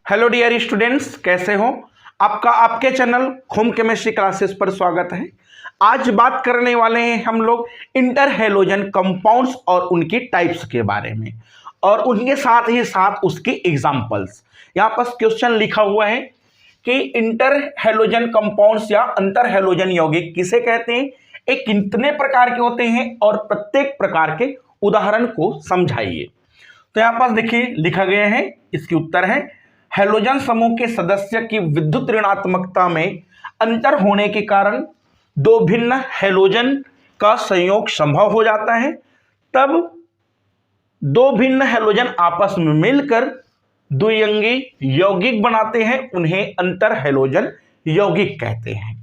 Hello dear students, कैसे हो? आपका आपके चैनल होम केमिस्ट्री क्लासेस पर स्वागत है। आज बात करने वाले हैं हम लोग इंटर हैलोजन कंपाउंड्स और उनकी टाइप्स के बारे में और उनके साथ ही साथ उसकी एग्जांपल्स। यहाँ पर क्वेश्चन लिखा हुआ है कि इंटर हैलोजन कंपाउंड्स या अंतर हैलोजन यौगिक किसे कहते हैं, एक कितने प्रकार के होते हैं और प्रत्येक प्रकार के उदाहरण को समझाइए। तो यहाँ पर देखिए लिखा गया है, इसके उत्तर है हैलोजन समूह के सदस्य की विद्युत ऋणात्मकता में अंतर होने के कारण दो भिन्न हैलोजन का संयोग संभव हो जाता है। तब दो भिन्न हैलोजन आपस में मिलकर द्विअंगी यौगिक बनाते हैं, उन्हें अंतर हैलोजन यौगिक कहते हैं।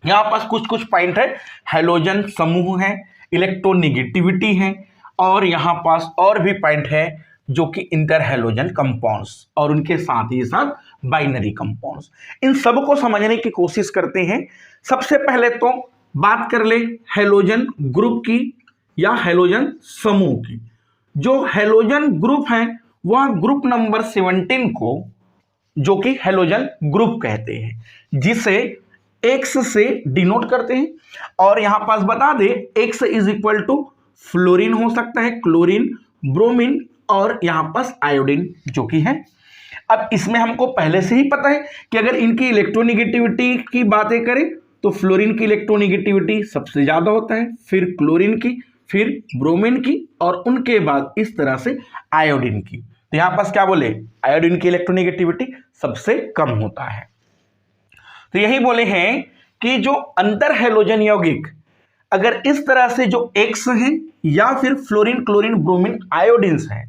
यहां पास कुछ कुछ पॉइंट है, हैलोजन समूह है, इलेक्ट्रोनिगेटिविटी है और यहां पास और भी पॉइंट है जो कि इंटर हैलोजन कंपाउंड्स और उनके साथ ही साथ बाइनरी कंपाउंड्स। इन सब को समझने की कोशिश करते हैं। सबसे पहले तो बात कर ले हैलोजन ग्रुप की या हैलोजन समूह की। जो हैलोजन ग्रुप है वह ग्रुप नंबर 17 को जो कि हैलोजन ग्रुप कहते हैं, जिसे एक्स से डिनोट करते हैं। और यहां पास बता दे X is equal to fluorine हो सकता है, क्लोरीन, ब्रोमीन और यहां पास आयोडीन जो कि है। अब इसमें हमको पहले से ही पता है कि अगर इनकी इलेक्ट्रोनिगेटिविटी की बातें करें तो फ्लोरीन की इलेक्ट्रोनिगेटिविटी सबसे ज्यादा होता है, फिर क्लोरीन की, फिर ब्रोमीन की और उनके बाद इस तरह से आयोडीन की। तो यहां पास क्या बोले, आयोडीन की इलेक्ट्रोनिगेटिविटी सबसे कम होता है। तो यही बोले हैं कि जो अंतर हैलोजन यौगिक अगर इस तरह से जो एक्स है या फिर फ्लोरीन, क्लोरीन, ब्रोमीन, आयोडीन्स है,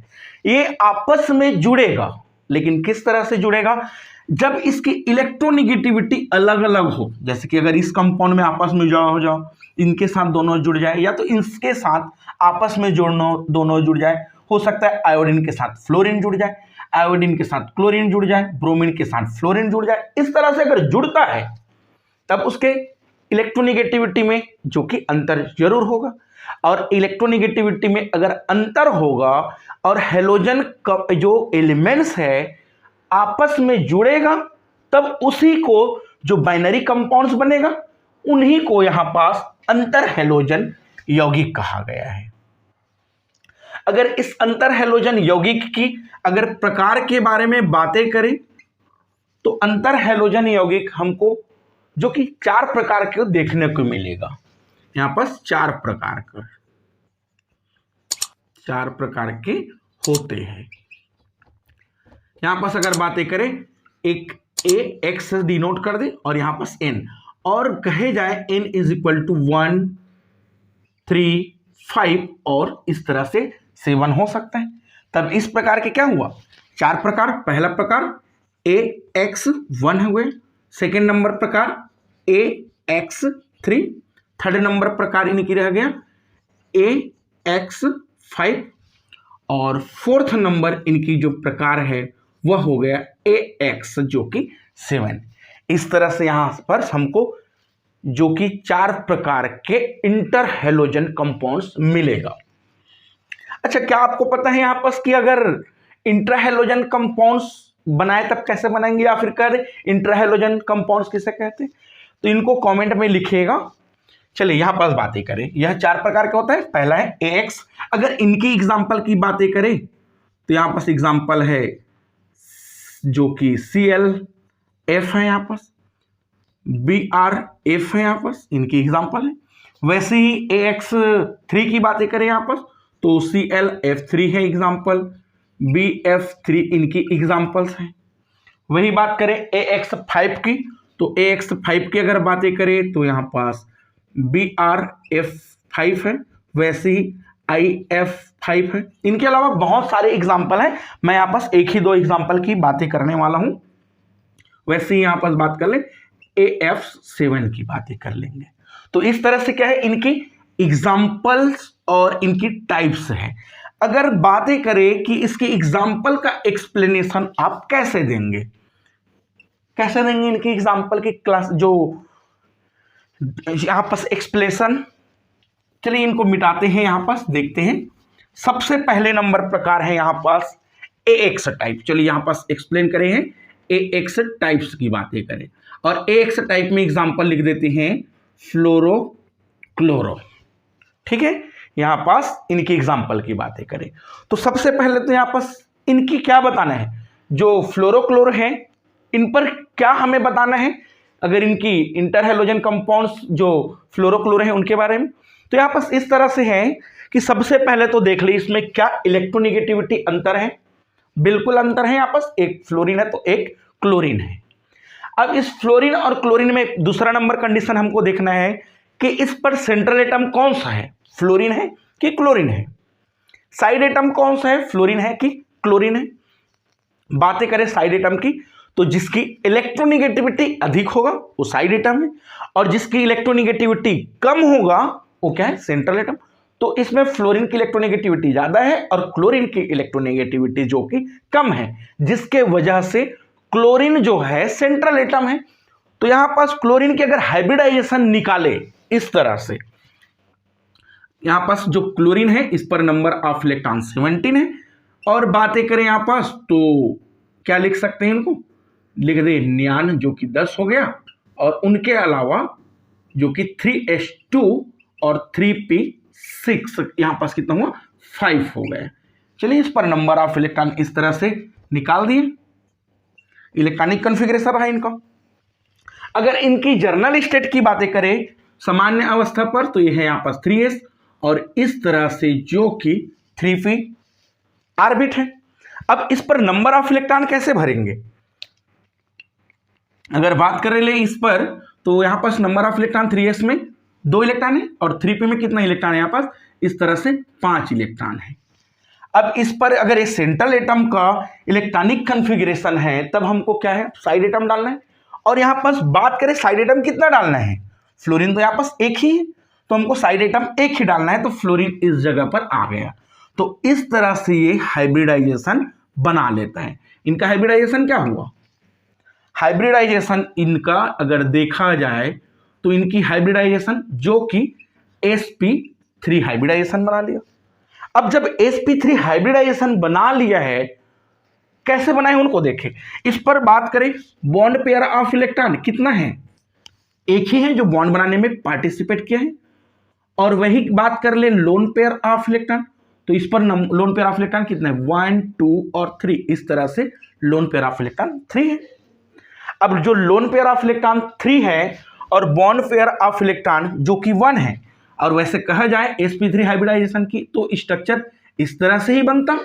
ये आपस में जुड़ेगा। लेकिन किस तरह से जुड़ेगा? जब इसकी इलेक्ट्रोनिगेटिविटी अलग अलग हो, जैसे कि अगर इस कंपाउंड में आपस में जुड़ा हो जाओ, इनके साथ दोनों जुड़ जाए या तो इनके साथ आपस में जोड़ना दोनों जुड़ जाए, हो सकता है आयोडीन के साथ फ्लोरीन जुड़ जाए, आयोडीन के साथ क्लोरीन जुड़ जाए, ब्रोमीन के साथ फ्लोरीन जुड़ जाए। इस तरह से अगर जुड़ता है तब उसके इलेक्ट्रोनिगेटिविटी में जो कि अंतर जरूर होगा। और इलेक्ट्रोनिगेटिविटी में अगर अंतर होगा और हैलोजन का जो एलिमेंट्स है आपस में जुड़ेगा, तब उसी को जो बाइनरी कंपाउंड्स बनेगा उन्हीं को यहां पास अंतर हैलोजन यौगिक कहा गया है। अगर इस अंतर हैलोजन यौगिक की अगर प्रकार के बारे में बातें करें तो अंतर हैलोजन यौगिक हमको जो कि चार प्रकार के देखने को मिलेगा। यहां पास चार प्रकार के होते हैं। यहां पास अगर बातें करें, एक ए एक्स डिनोट कर दे और यहां पास एन, और कहे जाए एन इज इक्वल टू 1, 3, 5 और इस तरह से 7 हो सकता है। तब इस प्रकार के क्या हुआ, चार प्रकार। पहला प्रकार ए एक्स 1 हुए, सेकेंड नंबर प्रकार ए एक्स 3, थर्ड नंबर प्रकार इनकी रह गया ए एक्स 5 और फोर्थ नंबर इनकी जो प्रकार है वह हो गया ए एक्स जो कि 7। इस तरह से यहां पर हमको जो कि चार प्रकार के इंटर हैलोजन कंपाउंड्स मिलेगा। अच्छा, क्या आपको पता है यहां पर कि अगर इंटर हैलोजन कंपाउंड्स बनाए तब कैसे बनाएंगे, या फिर कर इंटर हैलोजन कंपाउंड्स किसे कहते हैं? तो इनको कमेंट में लिखिएगा। चलिए यहां पास बातें करें, यह चार प्रकार का होता है। पहला है AX। अगर इनकी एग्जांपल की बातें करें तो यहां पास एग्जांपल है जो कि ClF है, यहां पास BrF है, यहां पास इनकी एग्जांपल है। वैसे ही AX3 की बातें करें यहां पास तो ClF3 है एग्जांपल, BF3 इनकी एग्जांपल्स हैं। वही बात करें AX5 की तो AX5 की अगर बातें करें तो यहां पास BrF5 है, वैसे ही IF5 है। इनके अलावा बहुत सारे एग्जाम्पल हैं, मैं यहां पास एक ही दो एग्जाम्पल की बातें करने वाला हूं। वैसे ही यहां पास बात कर ले AF7 की बातें कर लेंगे। तो इस तरह से क्या है, इनकी एग्जाम्पल्स और इनकी टाइप्स है। अगर बातें करें कि इसकी एग्जाम्पल का एक्सप्लेनेशन आप कैसे देंगे, इनकी एग्जाम्पल की क्लास जो यहां पास एक्सप्लेनेशन, चलिए इनको मिटाते हैं, यहां पास देखते हैं। सबसे पहले नंबर प्रकार है यहां पास AX टाइप। चलिए यहाँ पास एक्सप्लेन करें हैं AX टाइप्स की बातें करें, और AX टाइप में एग्जांपल लिख देते हैं फ्लोरो क्लोरो। ठीक है, यहां पास इनकी एग्जांपल की बातें करें तो सबसे पहले तो यहां पास इनकी क्या बताना है, जो फ्लोरोक्लोरो है इन पर क्या हमें बताना है, अगर इनकी इंटर हैलोजन कंपाउंड्स जो फ्लोरोक्लोरो है उनके बारे में। तो यहां पास इस तरह से है कि सबसे पहले तो देख ली इसमें क्या इलेक्ट्रोनिगेटिविटी अंतर है, बिल्कुल अंतर है। यहां पास एक फ्लोरीन है तो एक क्लोरीन है। अब इस फ्लोरीन और क्लोरीन में दूसरा नंबर कंडीशन हमको देखना है कि इस पर सेंट्रल एटम कौन सा है, फ्लोरीन है कि क्लोरीन है। साइड एटम कौन सा है, फ्लोरीन है कि क्लोरीन है। बातें करें साइड एटम की तो जिसकी इलेक्ट्रोनिगेटिविटी अधिक होगा वो साइड एटम है, और जिसकी इलेक्ट्रोनिगेटिविटी कम होगा वो क्या है, सेंट्रल एटम। तो इसमें फ्लोरीन की इलेक्ट्रोनिगेटिविटी ज्यादा है और क्लोरीन की इलेक्ट्रोनिगेटिविटी जो कि कम है, जिसके वजह से क्लोरीन जो है सेंट्रल एटम है। तो यहां पास क्लोरीन की अगर हाइब्रिडाइजेशन निकाले इस तरह से, यहां पास जो क्लोरीन है इस पर नंबर ऑफ इलेक्ट्रॉन 17 है, और बातें करें यहां पास तो क्या लिख सकते हैं, इनको लिख दे नियान जो कि 10 हो गया, और उनके अलावा जो कि 3s2 और 3p6 यहां पास कितना हुआ, 5 हो गए। चलिए इस पर नंबर ऑफ इलेक्ट्रॉन इस तरह से निकाल दिए, इलेक्ट्रॉनिक कॉन्फ़िगरेशन रहा इनका। अगर इनकी जर्नल स्टेट की बातें करें सामान्य अवस्था पर तो यह है यहां पास 3s, और इस तरह से जो कि 3p ऑर्बिट है। अब इस पर नंबर ऑफ इलेक्ट्रॉन कैसे भरेंगे, अगर बात करें ले इस पर तो यहां पास नंबर ऑफ इलेक्ट्रॉन 3s में 2 इलेक्ट्रॉन है, और 3p में कितना इलेक्ट्रॉन है, यहां पास इस तरह से 5 इलेक्ट्रॉन है। अब इस पर अगर ये सेंट्रल एटम का इलेक्ट्रॉनिक कॉन्फ़िगरेशन है तब हमको क्या है, साइड एटम डालना है। और यहां पास बात करें साइड एटम कितना डालना है, फ्लोरीन तो यहां पास एक ही है तो हमको साइड एटम एक ही डालना है, तो फ्लोरीन इस जगह पर आ गया। तो इस तरह से ये हाइब्रिडाइजेशन बना लेता है। इनका हाइब्रिडाइजेशन क्या हुआ, हाइब्रिडाइजेशन इनका अगर देखा जाए तो इनकी हाइब्रिडाइजेशन जो कि sp3 हाइब्रिडाइजेशन बना लिया। अब जब sp3 हाइब्रिडाइजेशन बना लिया है, कैसे बनाए उनको देखें। इस पर बात करें बॉन्ड पेयर ऑफ इलेक्ट्रॉन कितना है, एक ही है जो बॉन्ड बनाने में पार्टिसिपेट किया है। और वही बात कर ले लोन पेयर ऑफ इलेक्ट्रॉन, तो इस पर लोन पेयर ऑफ इलेक्ट्रॉन कितना है, 1 2 और 3, इस तरह से लोन पेयर ऑफ इलेक्ट्रॉन 3 है। अब जो लोन पेयर ऑफ इलेक्ट्रॉन 3 है और बॉन्ड पेयर ऑफ इलेक्ट्रॉन जो कि 1 है, और वैसे कहा जाए sp3 हाइब्रिडाइजेशन की तो स्ट्रक्चर इस तरह से ही बनता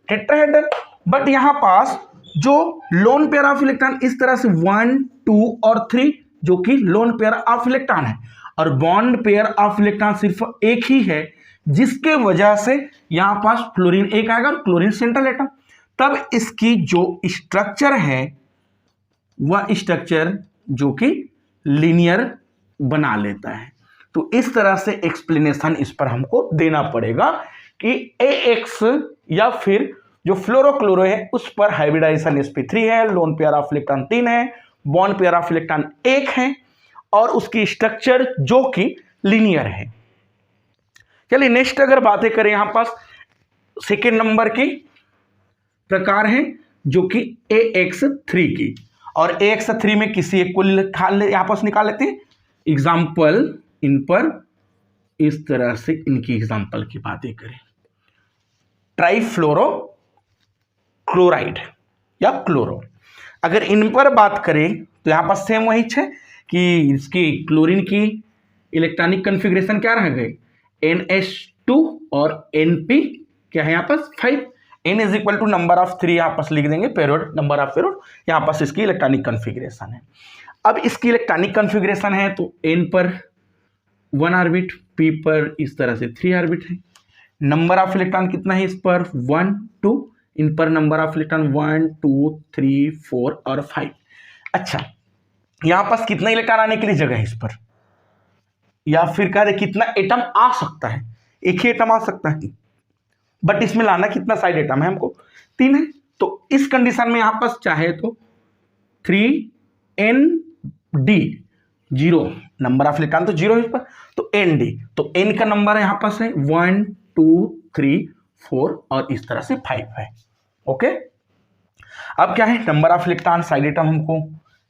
टेट्राहेड्रल। बट यहां पास जो लोन पेयर ऑफ इलेक्ट्रॉन इस तरह से 1 2 और 3 जो कि लोन पेयर ऑफ इलेक्ट्रॉन है, और बॉन्ड पेयर ऑफ इलेक्ट्रॉन सिर्फ एक ही है, जिसके वजह से यहां पास फ्लोरीन एक आएगा और क्लोरीन सेंट्रल एटम। तब इसकी जो स्ट्रक्चर है वह स्ट्रक्चर जो कि लीनियर बना लेता है। तो इस तरह से एक्सप्लेनेशन इस पर हमको देना पड़ेगा कि AX या फिर जो फ्लोरोक्लोरो है उस पर हाइब्रिडाइजेशन sp3 है, लोन पेयर ऑफ इलेक्ट्रॉन 3 है, बॉन्ड पेयर ऑफ इलेक्ट्रॉन 1 है, और उसकी स्ट्रक्चर जो कि लीनियर है। चलिए नेक्स्ट अगर बातें करें यहां पास सेकेंड नंबर की प्रकार है जो कि AX3 की, और AX3 में किसी एक को यहां पास निकाल लेते हैं एग्जाम्पल। इन पर इस तरह से इनकी एग्जाम्पल की बातें करें, ट्राइफ्लोरो क्लोराइड या क्लोरो। अगर इन पर बात करें तो यहां पास सेम वही है कि इसकी क्लोरीन की इलेक्ट्रॉनिक कॉन्फ़िगरेशन क्या रह गए, NH2 और NP क्या है यहाँ पास 5, N is equal to number of 3 यहाँ पास लिख देंगे, पेरियोड नंबर ऑफ पेरियोड, यहाँ पास इसकी इलेक्ट्रॉनिक कॉन्फ़िगरेशन है। अब इसकी इलेक्ट्रॉनिक कॉन्फ़िगरेशन है तो N पर 1 ऑर्बिट, P पर इस तरह से 3 ऑर्बिट है। नंबर ऑफ इलेक्ट्रॉन कितना है इस पर 1 2, इन पर नंबर ऑफ इलेक्ट्रॉन 1 2 3 4 और 5। अच्छा यहाँ पास कितना इलेक्ट्रॉन आने के लिए जगह है इस पर, या फिर कह रहे कितना एटम आ सकता है, एक ही एटम आ सकता है, बट इसमें लाना कितना साइड एटम है हमको, 3 है। तो इस कंडीशन में यहां पास चाहे तो 3ND 0, नंबर ऑफ इलेक्ट्रॉन तो 0 है इस पर, तो ND, तो N का नंबर यहां पास है 1 2 3 4 और इस तरह से 5 है। ओके, अब क्या है, number of electron, side atom हमको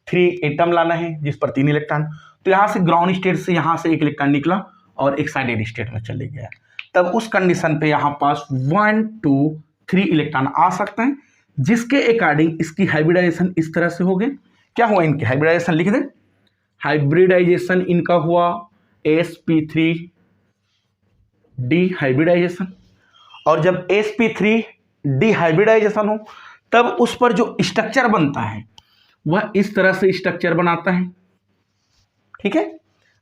3 एटम लाना है जिस पर 3 इलेक्ट्रॉन, तो यहां से ग्राउंड स्टेट से यहां से 1 इलेक्ट्रॉन निकला और एक साइडेड स्टेट में चले गया, तब उस कंडीशन पे यहां पास 1 2 3 इलेक्ट्रॉन आ सकते हैं, जिसके अकॉर्डिंग इसकी हाइब्रिडाइजेशन इस तरह से हो गए। क्या हुआ इनकी हाइब्रिडाइजेशन, लिख दें, हाइब्रिडाइजेशन इनका हुआ sp3 डी हाइब्रिडाइजेशन, और जब sp3 डी हाइब्रिडाइजेशन हो तब उस पर जो स्ट्रक्चर बनता है वह इस तरह से स्ट्रक्चर बनाता है। ठीक है,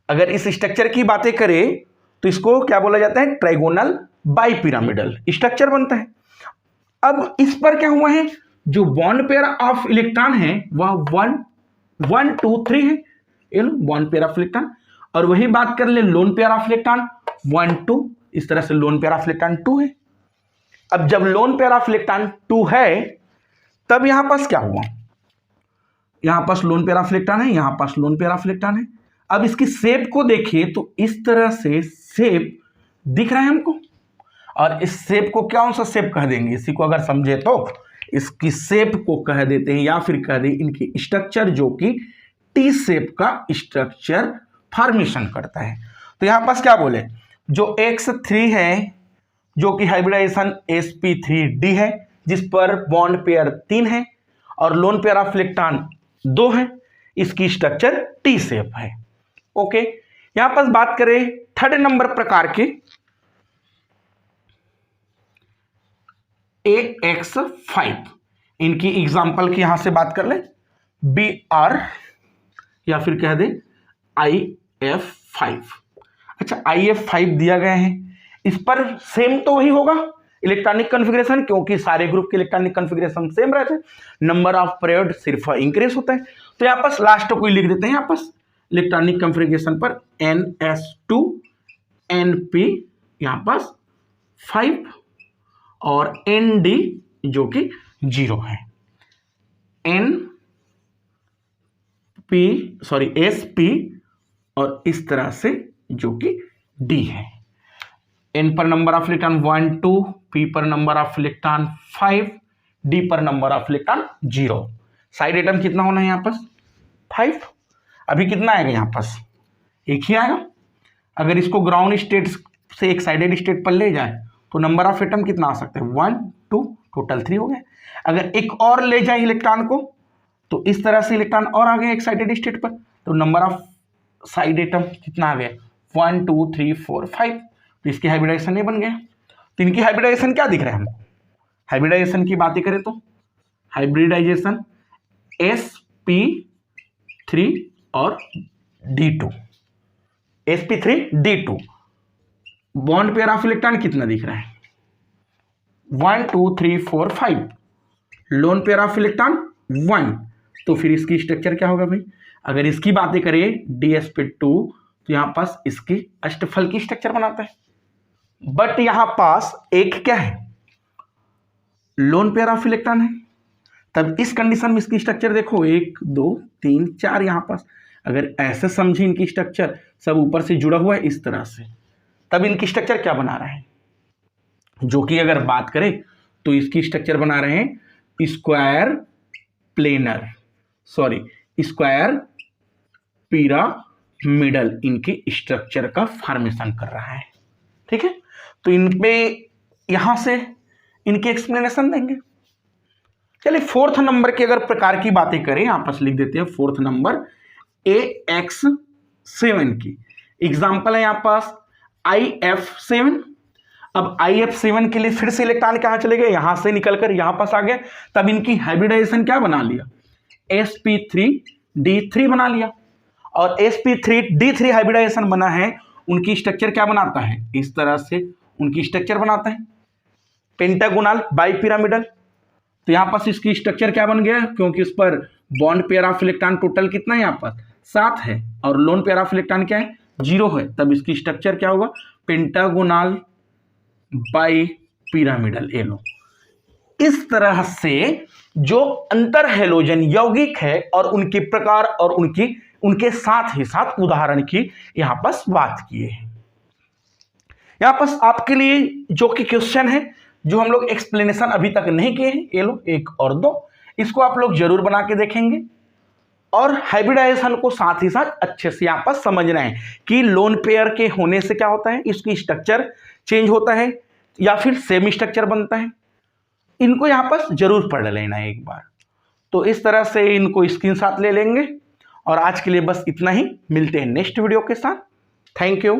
अगर इस स्ट्रक्चर की बातें करें तो इसको क्या बोला जाता है, ट्राइगोनल बाइपिरामिडल स्ट्रक्चर बनता है। अब इस पर क्या हुआ है, जो बॉन्ड पेयर ऑफ इलेक्ट्रॉन है वह 1 1 2 3 है, ये लो बॉन्ड पेयर ऑफ इलेक्ट्रॉन, और वही बात कर ले लोन पेयर ऑफ इलेक्ट्रॉन 1 2, इस तरह से लोन पेयर ऑफ इलेक्ट्रॉन 2 है। अब जब लोन पेयर ऑफ इलेक्ट्रॉन 2 है तब यहां पास क्या हुआ, यहां पास लोन पेयर ऑफ इलेक्ट्रॉन है, यहां पास लोन पेयर ऑफ इलेक्ट्रॉन है। अब इसकी शेप को देखिए तो इस तरह से शेप दिख रहा है हमको, और इस शेप को क्या सा शेप कह देंगे, इसी को अगर समझे तो इसकी शेप को कह देते हैं, या फिर कह दें इनकी स्ट्रक्चर जो कि टी शेप का स्ट्रक्चर फॉर्मेशन करता है। तो यहां पास क्या बोले, जो X3 है जो कि हाइब्रिडाइजेशन sp3d है जिस पर बॉन्ड पेयर 3 है और लोन पेयर ऑफ इलेक्ट्रॉन 2 है, इसकी स्ट्रक्चर टी शेप है। ओके, यहां पास बात करें थर्ड नंबर प्रकार के AX5, इनकी एग्जांपल की यहां से बात कर ले, BR या फिर कह दे IF5। अच्छा, IF5 दिया गया है, इस पर सेम तो वही होगा इलेक्ट्रॉनिक कॉन्फ़िगरेशन, क्योंकि सारे ग्रुप के इलेक्ट्रॉनिक कॉन्फ़िगरेशन सेम रहते हैं, नंबर ऑफ पीरियड सिर्फ इंक्रीज होता है। तो यहाँ पास लास्ट को लिख देते हैं, यहाँ पास इलेक्ट्रॉनिक कॉन्फ़िगरेशन पर NS2 NP यहाँ पास 5 और ND जो कि 0 है, SP और इस तरह से जो कि D है। N पर नंबर ऑफ इलेक्ट्रॉन 1 2, P पर नंबर ऑफ इलेक्ट्रॉन 5, D पर number of electron 0। Side atom कितना होना है यहाँ पास 5, अभी कितना आएगा यहाँ पास एक ही आएगा। अगर इसको ग्राउंड स्टेट से एक साइडेड स्टेट पर ले जाए तो नंबर ऑफ एटम कितना आ सकता है 1 2, टोटल 3 हो गए। अगर एक और ले जाए इलेक्ट्रॉन को तो इस तरह से इलेक्ट्रॉन और आ गया एक साइडेड स्टेट पर, तो नंबर ऑफ साइड एटम कितना आ गया 1 2 3 4 5, तो इसकी हाइब्रिडाइजेशन ये बन गया। तो इनकी हाइब्रिडाइजेशन क्या दिख रहा है हमको, हाइब्रिडाइजेशन की बातें करें तो हाइब्रिडाइजेशन sp3 और d2, sp3 d2, bond pair of electron कितना दिख रहा है 1 2 3 4 5, लोन पेयर ऑफ इलेक्ट्रॉन 1, तो फिर इसकी स्ट्रक्चर क्या होगा भाई, अगर इसकी बातें करें dsp2 तो यहां पास इसकी अष्टफल की स्ट्रक्चर बनाता है, बट यहां पास एक क्या है लोन पेयर ऑफ इलेक्ट्रॉन है, तब इस कंडीशन में इसकी स्ट्रक्चर देखो 1 2 3 4, यहां पास अगर ऐसे समझे इनकी स्ट्रक्चर सब ऊपर से जुड़ा हुआ है इस तरह से, तब इनकी स्ट्रक्चर क्या बना रहा है, जो कि अगर बात करें तो इसकी स्ट्रक्चर बना रहे हैं स्क्वायर पिरामिडल, इनकी स्ट्रक्चर का फॉर्मेशन कर रहा है। ठीक है, तो इनपे यहां से इनकी एक्सप्लेनेशन देंगे। चलिए फोर्थ नंबर के अगर प्रकार की बातें करें, यहां पर लिख देते हैं फोर्थ नंबर AX7 की एग्जांपल है यहां पास IF7। अब IF7 के लिए फिर से इलेक्ट्रॉन कहां चले गए, यहां से निकलकर यहां पास आ गए, तब इनकी हाइब्रिडाइजेशन क्या बना लिया sp3d3 बना लिया, और sp3d3 हाइब्रिडाइजेशन बना है, उनकी स्ट्रक्चर क्या बनाता है इस तरह से उनकी स्ट्रक्चर बनाता है पेंटागोनल बाइपिरामिडल। तो यहां पास इसकी स्ट्रक्चर क्या बन गया, क्योंकि इस पर bond pair of electron total कितना है यहाँ पर 7 है और लोन पेयर ऑफ इलेक्ट्रॉन क्या है 0 है, तब इसकी स्ट्रक्चर क्या होगा पेंटागोनल बाइपिरामिडल। ये लो इस तरह से जो अंतर हैलोजन यौगिक है और उनके प्रकार और उनके साथ ही साथ उदाहरण की यहां पर बात किए हैं। यहां पर आपके लिए जो कि क्वेश्चन है जो हम लोग एक्सप्लेनेशन अभी तक नहीं किए हैं, ये लो 1 और 2, इसको आप लोग जरूर बना के देखेंगे। और हाइब्रिडाइजेशन को साथ ही साथ अच्छे से यहाँ पर समझना है कि लोन पेयर के होने से क्या होता है, इसकी स्ट्रक्चर चेंज होता है या फिर सेम स्ट्रक्चर बनता है। इनको यहाँ पर जरूर पढ़ लेना है एक बार। तो इस तरह से इनको स्क्रीनशॉट ले लेंगे। और आज के लिए बस इतना ही, मिलते हैं नेक्स्ट वीडियो के साथ। Thank you.